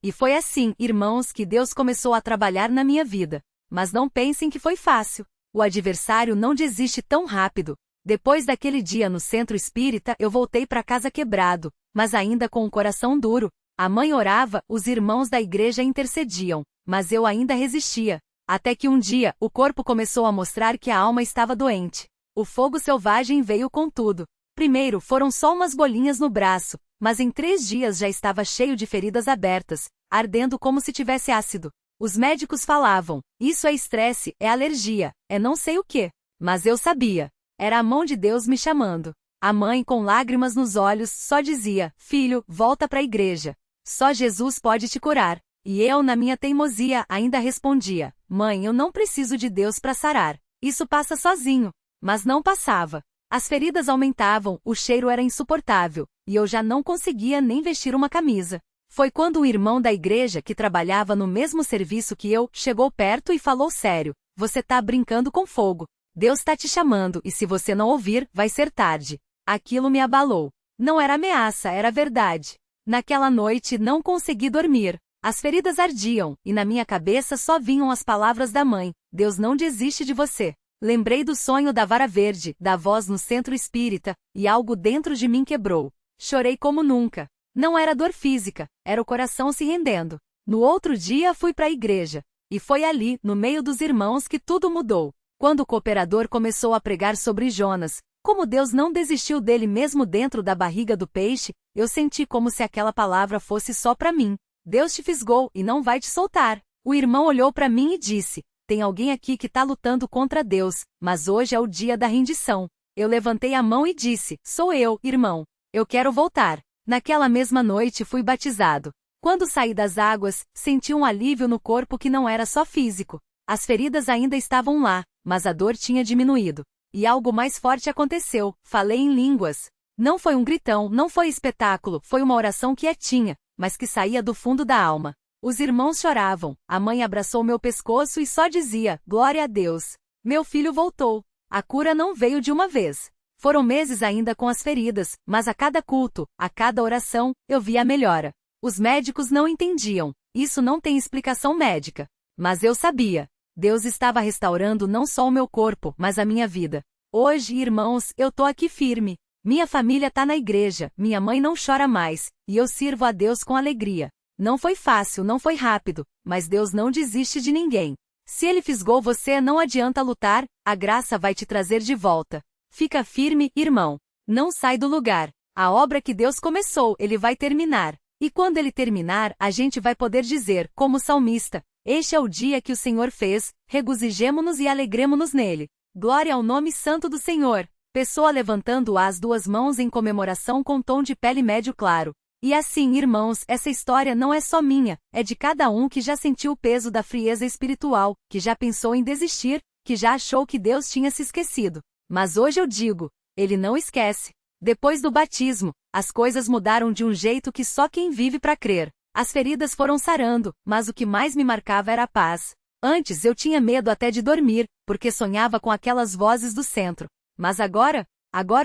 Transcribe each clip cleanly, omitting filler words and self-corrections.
E foi assim, irmãos, que Deus começou a trabalhar na minha vida. Mas não pensem que foi fácil. O adversário não desiste tão rápido. Depois daquele dia no centro espírita, eu voltei para casa quebrado, mas ainda com o coração duro. A mãe orava, os irmãos da igreja intercediam, mas eu ainda resistia. Até que um dia, o corpo começou a mostrar que a alma estava doente. O fogo selvagem veio com tudo. Primeiro foram só umas bolinhas no braço, mas em 3 dias já estava cheio de feridas abertas, ardendo como se tivesse ácido. Os médicos falavam, isso é estresse, é alergia, é não sei o quê. Mas eu sabia. Era a mão de Deus me chamando. A mãe, com lágrimas nos olhos, só dizia, filho, volta para a igreja. Só Jesus pode te curar. E eu, na minha teimosia, ainda respondia, mãe, eu não preciso de Deus para sarar. Isso passa sozinho. Mas não passava. As feridas aumentavam, o cheiro era insuportável, e eu já não conseguia nem vestir uma camisa. Foi quando um irmão da igreja que trabalhava no mesmo serviço que eu, chegou perto e falou sério, você tá brincando com fogo. Deus tá te chamando e se você não ouvir, vai ser tarde. Aquilo me abalou. Não era ameaça, era verdade. Naquela noite não consegui dormir. As feridas ardiam, e na minha cabeça só vinham as palavras da mãe, Deus não desiste de você. Lembrei do sonho da vara verde, da voz no centro espírita, e algo dentro de mim quebrou. Chorei como nunca. Não era dor física, era o coração se rendendo. No outro dia fui para a igreja. E foi ali, no meio dos irmãos, que tudo mudou. Quando o cooperador começou a pregar sobre Jonas, como Deus não desistiu dele mesmo dentro da barriga do peixe, eu senti como se aquela palavra fosse só para mim. Deus te fisgou e não vai te soltar. O irmão olhou para mim e disse, tem alguém aqui que está lutando contra Deus, mas hoje é o dia da rendição. Eu levantei a mão e disse, sou eu, irmão. Eu quero voltar. Naquela mesma noite fui batizado. Quando saí das águas, senti um alívio no corpo que não era só físico. As feridas ainda estavam lá, mas a dor tinha diminuído. E algo mais forte aconteceu, falei em línguas. Não foi um gritão, não foi espetáculo, foi uma oração quietinha, mas que saía do fundo da alma. Os irmãos choravam, a mãe abraçou meu pescoço e só dizia, glória a Deus. Meu filho voltou. A cura não veio de uma vez. Foram meses ainda com as feridas, mas a cada culto, a cada oração, eu via a melhora. Os médicos não entendiam, isso não tem explicação médica. Mas eu sabia. Deus estava restaurando não só o meu corpo, mas a minha vida. Hoje, irmãos, eu tô aqui firme. Minha família tá na igreja, minha mãe não chora mais, e eu sirvo a Deus com alegria. Não foi fácil, não foi rápido, mas Deus não desiste de ninguém. Se Ele fisgou você, não adianta lutar, a graça vai te trazer de volta. Fica firme, irmão. Não sai do lugar. A obra que Deus começou, Ele vai terminar. E quando Ele terminar, a gente vai poder dizer, como salmista, este é o dia que o Senhor fez, regozijemo-nos e alegremo-nos nele. Glória ao nome santo do Senhor. Pessoa levantando as 2 mãos em comemoração com tom de pele médio claro. E assim, irmãos, essa história não é só minha, é de cada um que já sentiu o peso da frieza espiritual, que já pensou em desistir, que já achou que Deus tinha se esquecido. Mas hoje eu digo, Ele não esquece. Depois do batismo, as coisas mudaram de um jeito que só quem vive para crer. As feridas foram sarando, mas o que mais me marcava era a paz. Antes eu tinha medo até de dormir, porque sonhava com aquelas vozes do centro. Mas agora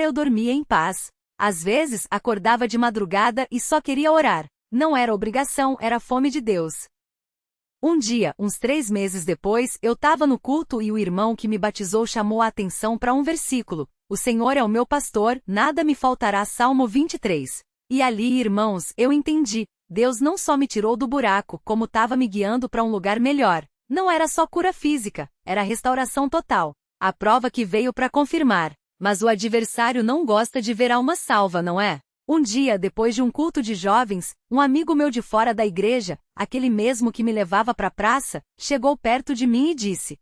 eu dormia em paz. Às vezes, acordava de madrugada e só queria orar. Não era obrigação, era fome de Deus. Um dia, uns 3 meses depois, eu estava no culto e o irmão que me batizou chamou a atenção para um versículo. O Senhor é o meu pastor, nada me faltará. Salmo 23. E ali, irmãos, eu entendi. Deus não só me tirou do buraco, como estava me guiando para um lugar melhor. Não era só cura física, era restauração total. A prova que veio para confirmar. Mas o adversário não gosta de ver alma salva, não é? Um dia, depois de um culto de jovens, um amigo meu de fora da igreja, aquele mesmo que me levava para a praça, chegou perto de mim e disse,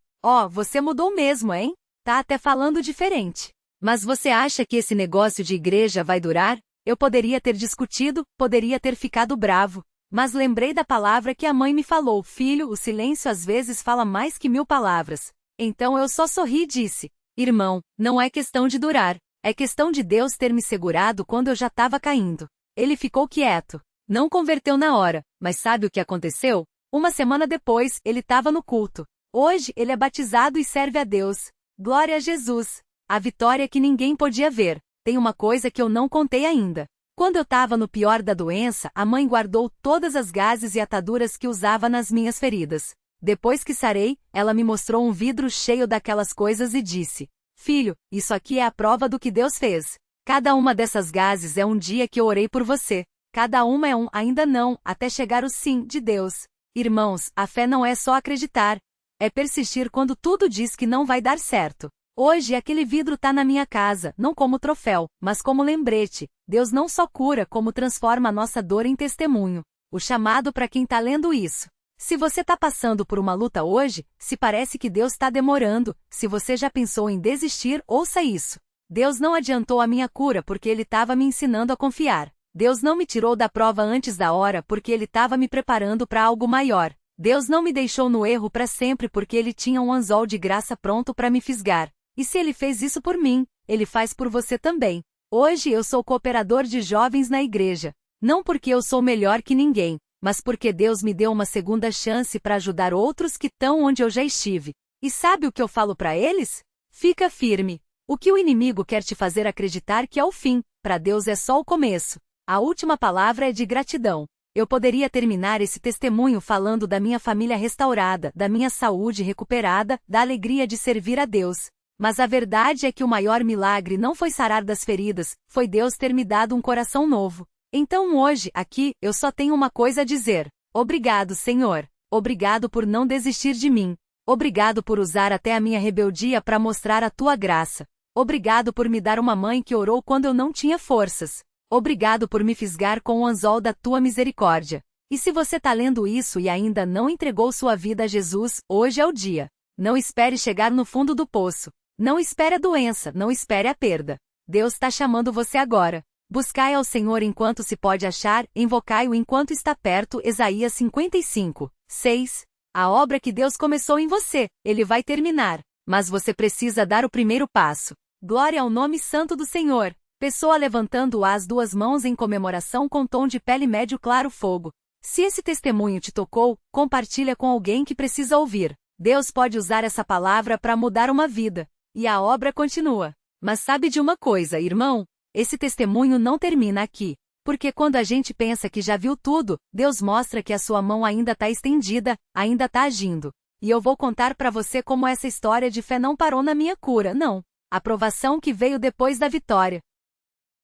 você mudou mesmo, hein? Tá até falando diferente. Mas você acha que esse negócio de igreja vai durar? Eu poderia ter discutido, poderia ter ficado bravo. Mas lembrei da palavra que a mãe me falou, filho, o silêncio às vezes fala mais que 1000 palavras. Então eu só sorri e disse, irmão, não é questão de durar, é questão de Deus ter me segurado quando eu já estava caindo. Ele ficou quieto, não converteu na hora, mas sabe o que aconteceu? Uma semana depois, ele estava no culto. Hoje ele é batizado e serve a Deus. Glória a Jesus! A vitória que ninguém podia ver. Tem uma coisa que eu não contei ainda. Quando eu estava no pior da doença, a mãe guardou todas as gases e ataduras que usava nas minhas feridas. Depois que sarei, ela me mostrou um vidro cheio daquelas coisas e disse: Filho, isso aqui é a prova do que Deus fez. Cada uma dessas gases é um dia que eu orei por você. Cada uma é um ainda não, até chegar o sim de Deus. Irmãos, a fé não é só acreditar. É persistir quando tudo diz que não vai dar certo. Hoje aquele vidro está na minha casa, não como troféu, mas como lembrete. Deus não só cura, como transforma a nossa dor em testemunho. O chamado para quem está lendo isso. Se você está passando por uma luta hoje, se parece que Deus está demorando, se você já pensou em desistir, ouça isso. Deus não adiantou a minha cura porque Ele estava me ensinando a confiar. Deus não me tirou da prova antes da hora porque Ele estava me preparando para algo maior. Deus não me deixou no erro para sempre porque Ele tinha um anzol de graça pronto para me fisgar. E se Ele fez isso por mim, Ele faz por você também. Hoje eu sou cooperador de jovens na igreja. Não porque eu sou melhor que ninguém, mas porque Deus me deu uma segunda chance para ajudar outros que estão onde eu já estive. E sabe o que eu falo para eles? Fica firme. O que o inimigo quer te fazer acreditar que é o fim, para Deus é só o começo. A última palavra é de gratidão. Eu poderia terminar esse testemunho falando da minha família restaurada, da minha saúde recuperada, da alegria de servir a Deus. Mas a verdade é que o maior milagre não foi sarar das feridas, foi Deus ter me dado um coração novo. Então hoje, aqui, eu só tenho uma coisa a dizer. Obrigado, Senhor. Obrigado por não desistir de mim. Obrigado por usar até a minha rebeldia para mostrar a tua graça. Obrigado por me dar uma mãe que orou quando eu não tinha forças. Obrigado por me fisgar com o anzol da tua misericórdia. E se você está lendo isso e ainda não entregou sua vida a Jesus, hoje é o dia. Não espere chegar no fundo do poço. Não espere a doença, não espere a perda. Deus está chamando você agora. Buscai ao Senhor enquanto se pode achar, invocai-o enquanto está perto. Isaías 55, 6. A obra que Deus começou em você, Ele vai terminar. Mas você precisa dar o primeiro passo. Glória ao nome santo do Senhor. Pessoa levantando as duas mãos em comemoração com tom de pele médio claro fogo. Se esse testemunho te tocou, compartilha com alguém que precisa ouvir. Deus pode usar essa palavra para mudar uma vida. E a obra continua. Mas sabe de uma coisa, irmão? Esse testemunho não termina aqui. Porque quando a gente pensa que já viu tudo, Deus mostra que a sua mão ainda está estendida, ainda está agindo. E eu vou contar para você como essa história de fé não parou na minha cura, não. A provação que veio depois da vitória.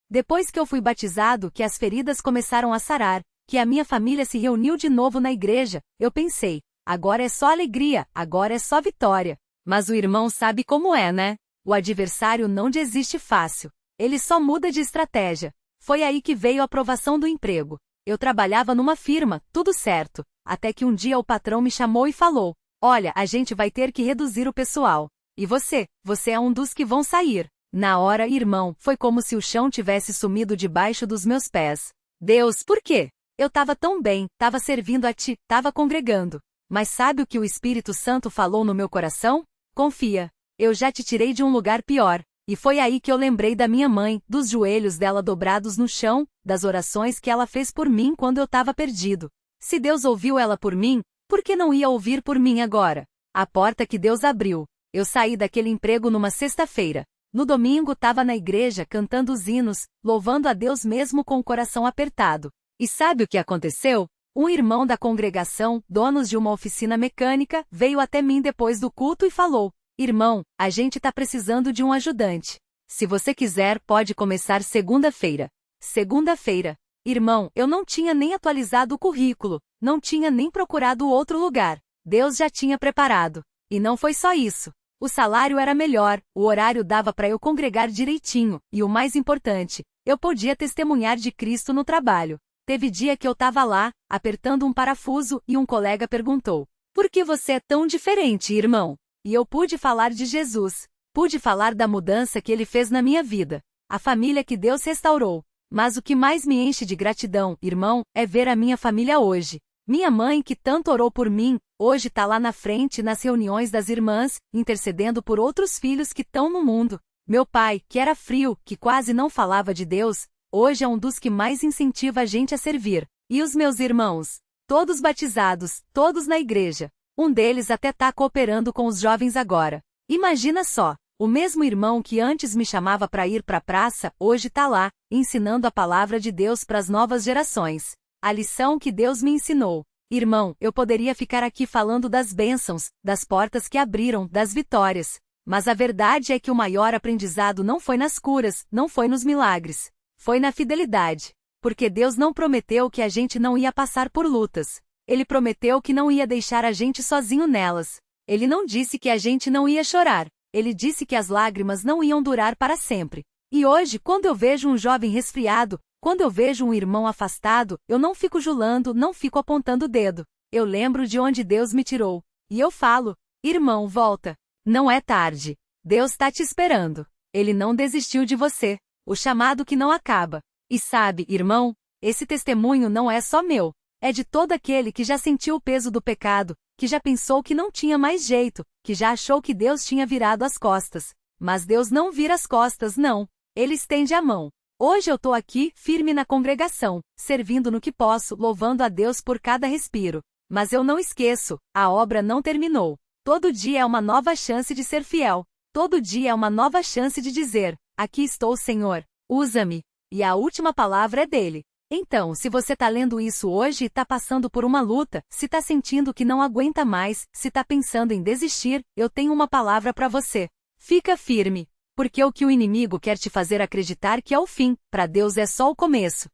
Depois que eu fui batizado, que as feridas começaram a sarar, que a minha família se reuniu de novo na igreja, eu pensei, agora é só alegria, agora é só vitória. Mas o irmão sabe como é, né? O adversário não desiste fácil. Ele só muda de estratégia. Foi aí que veio a aprovação do emprego. Eu trabalhava numa firma, tudo certo, até que um dia o patrão me chamou e falou: Olha, a gente vai ter que reduzir o pessoal. E você é um dos que vão sair. Na hora, irmão, foi como se o chão tivesse sumido debaixo dos meus pés. Deus, por quê? Eu estava tão bem, estava servindo a ti, estava congregando. Mas sabe o que o Espírito Santo falou no meu coração? Confia. Eu já te tirei de um lugar pior. E foi aí que eu lembrei da minha mãe, dos joelhos dela dobrados no chão, das orações que ela fez por mim quando eu estava perdido. Se Deus ouviu ela por mim, por que não ia ouvir por mim agora? A porta que Deus abriu. Eu saí daquele emprego numa sexta-feira. No domingo estava na igreja cantando os hinos, louvando a Deus mesmo com o coração apertado. E sabe o que aconteceu? Um irmão da congregação, dono de uma oficina mecânica, veio até mim depois do culto e falou: Irmão, a gente está precisando de um ajudante. Se você quiser, pode começar segunda-feira. Segunda-feira. Irmão, eu não tinha nem atualizado o currículo, não tinha nem procurado outro lugar. Deus já tinha preparado. E não foi só isso. O salário era melhor, o horário dava para eu congregar direitinho, e o mais importante, eu podia testemunhar de Cristo no trabalho. Teve dia que eu estava lá, apertando um parafuso, e um colega perguntou: Por que você é tão diferente, irmão? E eu pude falar de Jesus. Pude falar da mudança que Ele fez na minha vida. A família que Deus restaurou. Mas o que mais me enche de gratidão, irmão, é ver a minha família hoje. Minha mãe, que tanto orou por mim, hoje está lá na frente nas reuniões das irmãs, intercedendo por outros filhos que estão no mundo. Meu pai, que era frio, que quase não falava de Deus, hoje é um dos que mais incentiva a gente a servir. E os meus irmãos? Todos batizados, todos na igreja. Um deles até está cooperando com os jovens agora. Imagina só, O mesmo irmão que antes me chamava para ir para a praça, hoje tá lá, ensinando a palavra de Deus para as novas gerações. A lição que Deus me ensinou. Irmão, eu poderia ficar aqui falando das bênçãos, das portas que abriram, das vitórias. Mas a verdade é que o maior aprendizado não foi nas curas, não foi nos milagres. Foi na fidelidade. Porque Deus não prometeu que a gente não ia passar por lutas. Ele prometeu que não ia deixar a gente sozinho nelas. Ele não disse que a gente não ia chorar. Ele disse que as lágrimas não iam durar para sempre. E hoje, quando eu vejo um jovem resfriado, quando eu vejo um irmão afastado, eu não fico julando, não fico apontando o dedo. Eu lembro de onde Deus me tirou. E eu falo, irmão, volta. Não é tarde. Deus está te esperando. Ele não desistiu de você. O chamado que não acaba. E sabe, irmão, esse testemunho não é só meu. É de todo aquele que já sentiu o peso do pecado, que já pensou que não tinha mais jeito, que já achou que Deus tinha virado as costas. Mas Deus não vira as costas, não. Ele estende a mão. Hoje eu tô aqui, firme na congregação, servindo no que posso, louvando a Deus por cada respiro. Mas eu não esqueço, a obra não terminou. Todo dia é uma nova chance de ser fiel. Todo dia é uma nova chance de dizer, aqui estou, Senhor, usa-me. E a última palavra é dele. Então, se você tá lendo isso hoje e tá passando por uma luta, se tá sentindo que não aguenta mais, se tá pensando em desistir, eu tenho uma palavra para você. Fica firme, porque o que o inimigo quer te fazer acreditar que é o fim, para Deus é só o começo.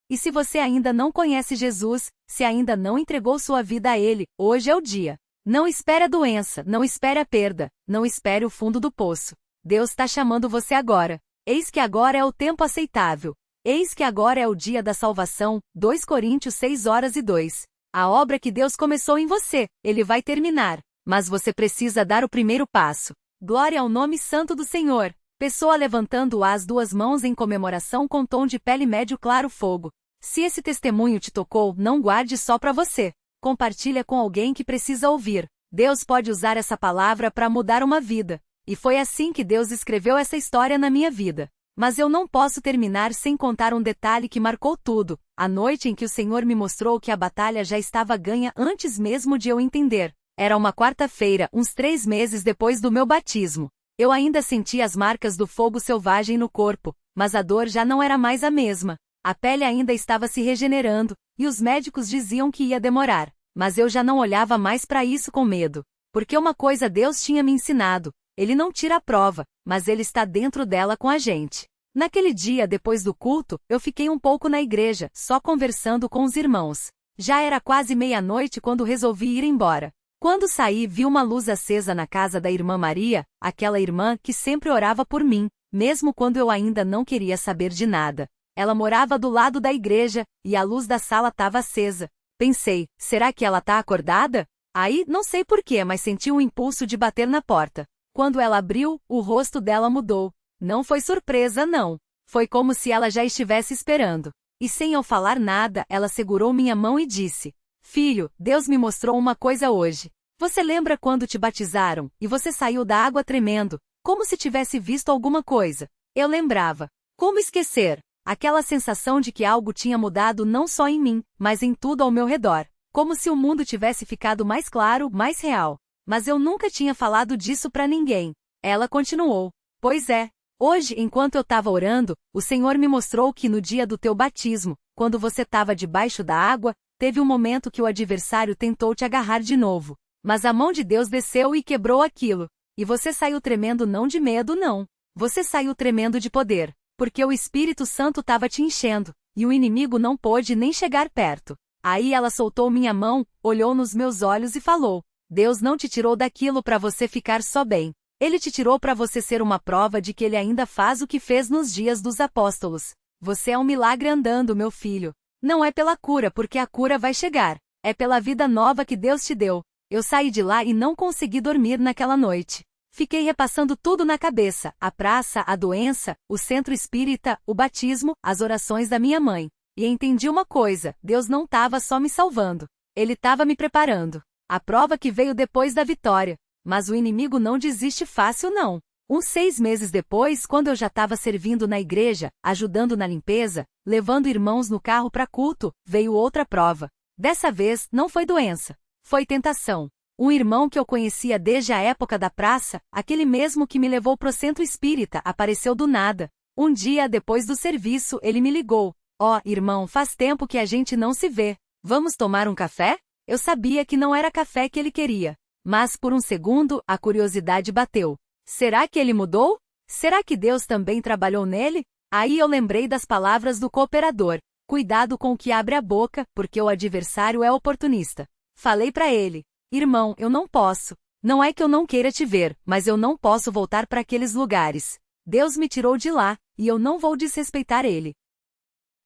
E se você ainda não conhece Jesus, se ainda não entregou sua vida a Ele, hoje é o dia. Não espere a doença, não espere a perda, não espere o fundo do poço. Deus está chamando você agora. Eis que agora é o tempo aceitável. Eis que agora é o dia da salvação, 2 Coríntios 6:2. A obra que Deus começou em você, Ele vai terminar, mas você precisa dar o primeiro passo. Glória ao nome santo do Senhor. Pessoa levantando as duas mãos em comemoração com tom de pele médio claro fogo. Se esse testemunho te tocou, não guarde só para você. Compartilha com alguém que precisa ouvir. Deus pode usar essa palavra para mudar uma vida. E foi assim que Deus escreveu essa história na minha vida. Mas eu não posso terminar sem contar um detalhe que marcou tudo, a noite em que o Senhor me mostrou que a batalha já estava ganha antes mesmo de eu entender. Era uma quarta-feira, uns 3 meses depois do meu batismo. Eu ainda sentia as marcas do fogo selvagem no corpo, mas a dor já não era mais a mesma. A pele ainda estava se regenerando, e os médicos diziam que ia demorar. Mas eu já não olhava mais para isso com medo. Porque uma coisa Deus tinha me ensinado. Ele não tira a prova, mas Ele está dentro dela com a gente. Naquele dia, depois do culto, eu fiquei um pouco na igreja, só conversando com os irmãos. Já era quase meia-noite quando resolvi ir embora. Quando saí, vi uma luz acesa na casa da irmã Maria, aquela irmã que sempre orava por mim, mesmo quando eu ainda não queria saber de nada. Ela morava do lado da igreja, e a luz da sala estava acesa. Pensei, será que ela tá acordada? Aí, não sei porquê, mas senti um impulso de bater na porta. Quando ela abriu, o rosto dela mudou. Não foi surpresa, não. Foi como se ela já estivesse esperando. E sem eu falar nada, ela segurou minha mão e disse: Filho, Deus me mostrou uma coisa hoje. Você lembra quando te batizaram, e você saiu da água tremendo, como se tivesse visto alguma coisa? Eu lembrava. Como esquecer? Aquela sensação de que algo tinha mudado não só em mim, mas em tudo ao meu redor. Como se o mundo tivesse ficado mais claro, mais real. Mas eu nunca tinha falado disso para ninguém. Ela continuou. Pois é. Hoje, enquanto eu estava orando, o Senhor me mostrou que no dia do teu batismo, quando você estava debaixo da água, teve um momento que o adversário tentou te agarrar de novo. Mas a mão de Deus desceu e quebrou aquilo. E você saiu tremendo não de medo, não. Você saiu tremendo de poder. Porque o Espírito Santo estava te enchendo, e o inimigo não pôde nem chegar perto. Aí ela soltou minha mão, olhou nos meus olhos e falou: Deus não te tirou daquilo para você ficar só bem. Ele te tirou para você ser uma prova de que Ele ainda faz o que fez nos dias dos apóstolos. Você é um milagre andando, meu filho. Não é pela cura, porque a cura vai chegar. É pela vida nova que Deus te deu. Eu saí de lá e não consegui dormir naquela noite. Fiquei repassando tudo na cabeça, a praça, a doença, o centro espírita, o batismo, as orações da minha mãe. E entendi uma coisa, Deus não estava só me salvando. Ele estava me preparando. A prova que veio depois da vitória. Mas o inimigo não desiste fácil não. Uns 6 meses depois, quando eu já estava servindo na igreja, ajudando na limpeza, levando irmãos no carro para culto, veio outra prova. Dessa vez, não foi doença. Foi tentação. Um irmão que eu conhecia desde a época da praça, aquele mesmo que me levou pro centro espírita, apareceu do nada. Um dia depois do serviço, ele me ligou. Ó, irmão, faz tempo que a gente não se vê. Vamos tomar um café? Eu sabia que não era café que ele queria. Mas por um segundo, a curiosidade bateu. Será que ele mudou? Será que Deus também trabalhou nele? Aí eu lembrei das palavras do cooperador. Cuidado com o que abre a boca, porque o adversário é oportunista. Falei pra ele. Irmão, eu não posso. Não é que eu não queira te ver, mas eu não posso voltar para aqueles lugares. Deus me tirou de lá, e eu não vou desrespeitar ele.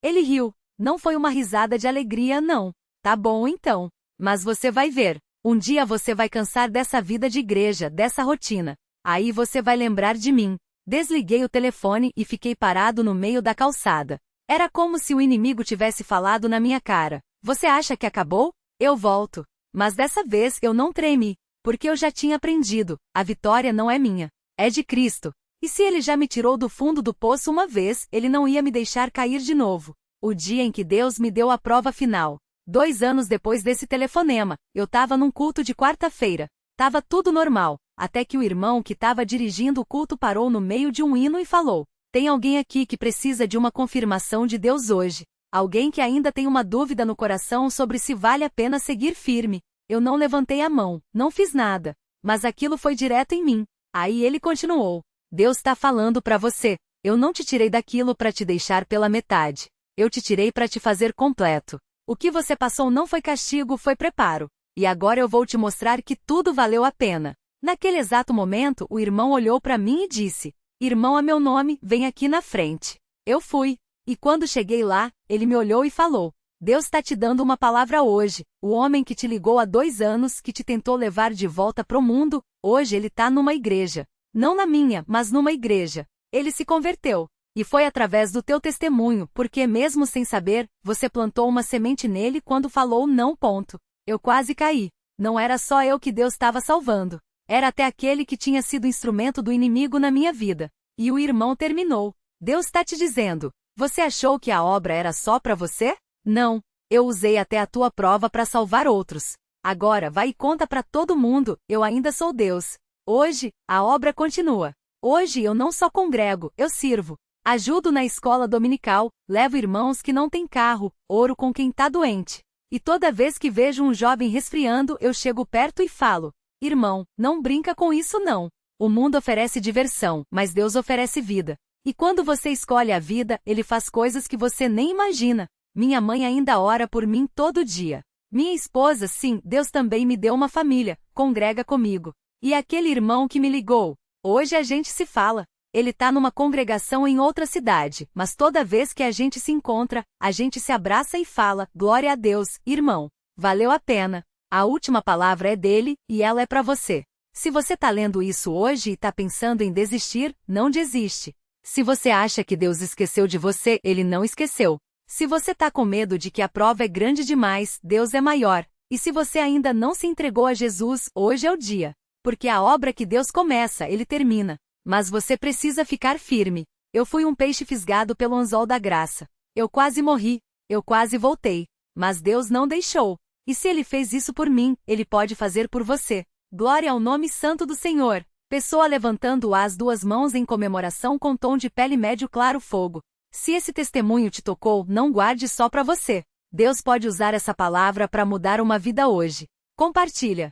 Ele riu. Não foi uma risada de alegria, não. Tá bom então. Mas você vai ver. Um dia você vai cansar dessa vida de igreja, dessa rotina. Aí você vai lembrar de mim. Desliguei o telefone e fiquei parado no meio da calçada. Era como se o inimigo tivesse falado na minha cara. Você acha que acabou? Eu volto. Mas dessa vez eu não tremi, porque eu já tinha aprendido. A vitória não é minha. É de Cristo. E se ele já me tirou do fundo do poço uma vez, ele não ia me deixar cair de novo. O dia em que Deus me deu a prova final. 2 anos depois desse telefonema, eu tava num culto de quarta-feira. Tava tudo normal, até que o irmão que tava dirigindo o culto parou no meio de um hino e falou: tem alguém aqui que precisa de uma confirmação de Deus hoje. Alguém que ainda tem uma dúvida no coração sobre se vale a pena seguir firme. Eu não levantei a mão, não fiz nada. Mas aquilo foi direto em mim. Aí ele continuou. Deus tá falando pra você. Eu não te tirei daquilo pra te deixar pela metade. Eu te tirei pra te fazer completo. O que você passou não foi castigo, foi preparo. E agora eu vou te mostrar que tudo valeu a pena. Naquele exato momento, o irmão olhou pra mim e disse: Irmão é meu nome, vem aqui na frente. Eu fui. E quando cheguei lá, ele me olhou e falou: Deus tá te dando uma palavra hoje. O homem que te ligou há 2 anos, que te tentou levar de volta pro mundo, hoje ele tá numa igreja. Não na minha, mas numa igreja. Ele se converteu. E foi através do teu testemunho, porque mesmo sem saber, você plantou uma semente nele quando falou não. Ponto. Eu quase caí. Não era só eu que Deus estava salvando. Era até aquele que tinha sido instrumento do inimigo na minha vida. E o irmão terminou. Deus tá te dizendo: você achou que a obra era só para você? Não. Eu usei até a tua prova para salvar outros. Agora vai e conta para todo mundo, eu ainda sou Deus. Hoje, a obra continua. Hoje eu não só congrego, eu sirvo. Ajudo na escola dominical, levo irmãos que não têm carro, oro com quem tá doente. E toda vez que vejo um jovem resfriando, eu chego perto e falo: irmão, não brinca com isso não. O mundo oferece diversão, mas Deus oferece vida. E quando você escolhe a vida, Ele faz coisas que você nem imagina. Minha mãe ainda ora por mim todo dia. Minha esposa, sim, Deus também me deu uma família, congrega comigo. E aquele irmão que me ligou, hoje a gente se fala. Ele tá numa congregação em outra cidade, mas toda vez que a gente se encontra, a gente se abraça e fala: glória a Deus, irmão. Valeu a pena. A última palavra é dele, e ela é para você. Se você tá lendo isso hoje e tá pensando em desistir, não desiste. Se você acha que Deus esqueceu de você, Ele não esqueceu. Se você tá com medo de que a prova é grande demais, Deus é maior. E se você ainda não se entregou a Jesus, hoje é o dia. Porque a obra que Deus começa, Ele termina. Mas você precisa ficar firme. Eu fui um peixe fisgado pelo anzol da graça. Eu quase morri. Eu quase voltei. Mas Deus não deixou. E se Ele fez isso por mim, Ele pode fazer por você. Glória ao nome santo do Senhor. Pessoa levantando as 2 mãos em comemoração com tom de pele médio claro fogo. Se esse testemunho te tocou, não guarde só para você. Deus pode usar essa palavra para mudar uma vida hoje. Compartilha.